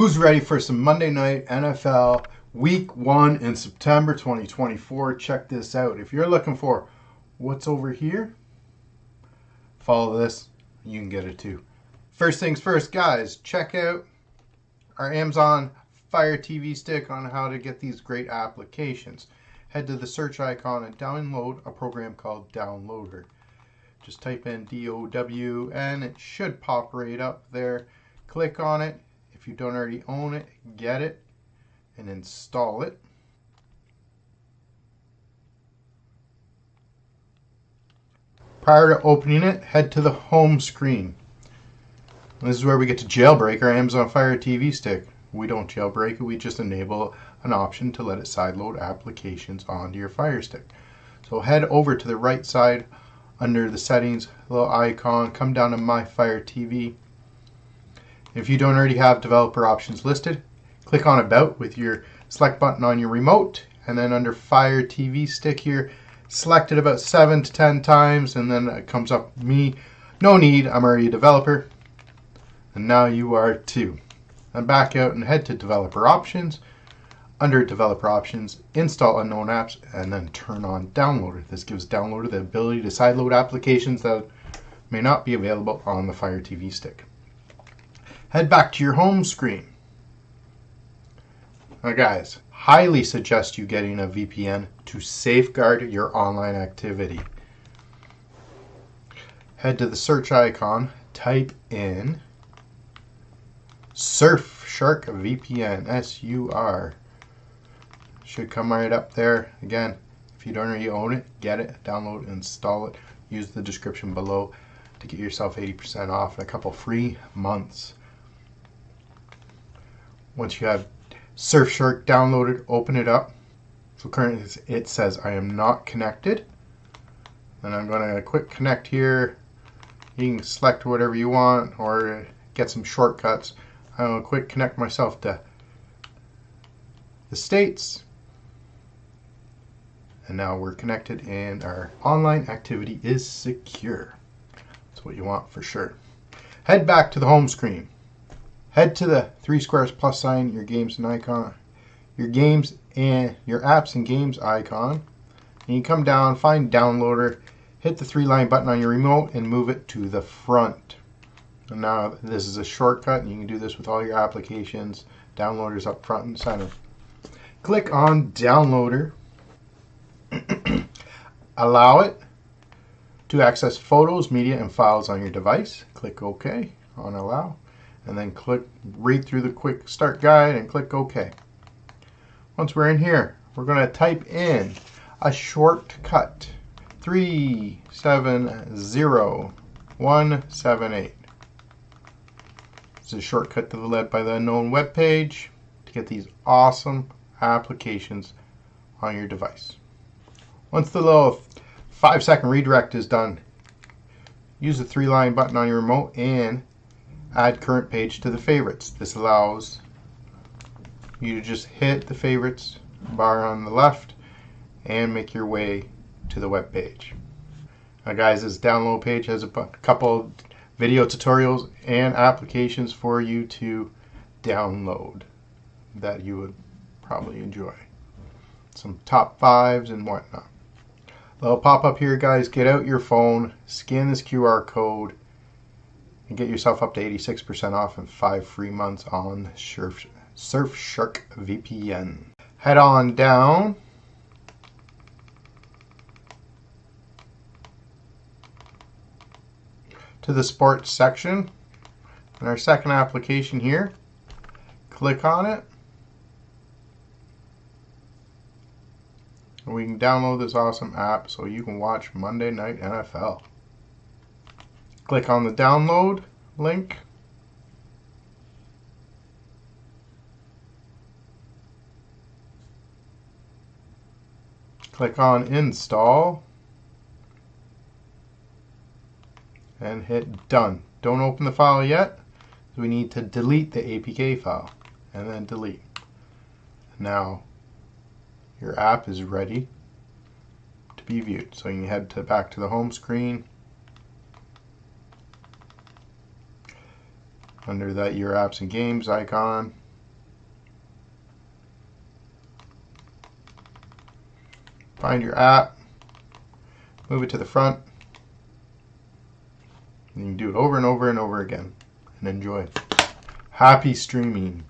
Who's ready for some Monday Night NFL Week 1 in September 2024? Check this out. If you're looking for what's over here, follow this. You can get it too. First things first, guys, check out our Amazon Fire TV stick on how to get these great applications. Head to the search icon and download a program called Downloader. Just type in DOW and it should pop right up there. Click on it. If you don't already own it, get it and install it. Prior to opening it, head to the home screen. This is where we get to jailbreak our Amazon Fire TV stick. We don't jailbreak it, we just enable an option to let it sideload applications onto your Fire Stick. So head over to the right side under the settings, little icon, come down to My Fire TV. If you don't already have developer options listed, click on About with your select button on your remote, and then under Fire TV Stick here, select it about 7 to 10 times, and then it comes up me. No need, I'm already a developer. And now you are too. And back out and head to Developer Options. Under Developer Options, install unknown apps, and then turn on Downloader. This gives Downloader the ability to sideload applications that may not be available on the Fire TV Stick. Head back to your home screen. Now guys, highly suggest you getting a VPN to safeguard your online activity. Head to the search icon, type in Surfshark VPN, S-U-R. Should come right up there. Again, if you don't already own it, get it, download, install it. Use the description below to get yourself 80% off and a couple free months. Once you have Surfshark downloaded, open it up. So currently it says I am not connected. And I'm going to click connect here. You can select whatever you want or get some shortcuts. I'm going to quick connect myself to the States. And now we're connected and our online activity is secure. That's what you want for sure. Head back to the home screen. Head to the 3 squares plus sign, your games and icon, your games and your apps and games icon. And you come down, find Downloader, hit the 3-line button on your remote and move it to the front. And now this is a shortcut and you can do this with all your applications. Downloader's up front and center. Click on Downloader. Allow it to access photos, media, and files on your device. Click OK on Allow. And then read through the quick start guide and click OK. Once we're in here, we're going to type in a shortcut 370178. It's a shortcut to the led by the unknown web page to get these awesome applications on your device. Once the little 5-second redirect is done, use the 3-line button on your remote and add current page to the favorites. This allows you to just hit the favorites bar on the left and make your way to the web page. Now guys, this download page has a couple video tutorials and applications for you to download that you would probably enjoy. Some top 5s and whatnot. They'll pop up here, guys. Get out your phone, scan this QR code, and get yourself up to 86% off and 5 free months on Surfshark VPN. Head on down to the sports section. And our second application here, click on it. And we can download this awesome app so you can watch Monday Night NFL. Click on the download link. Click on install. And hit done. Don't open the file yet. We need to delete the APK file. And then delete. Now your app is ready to be viewed. So you can head back to the home screen. Under that your apps and games icon, Find your app, move it to the front, and you can do it over and over and over again, and enjoy. Happy streaming.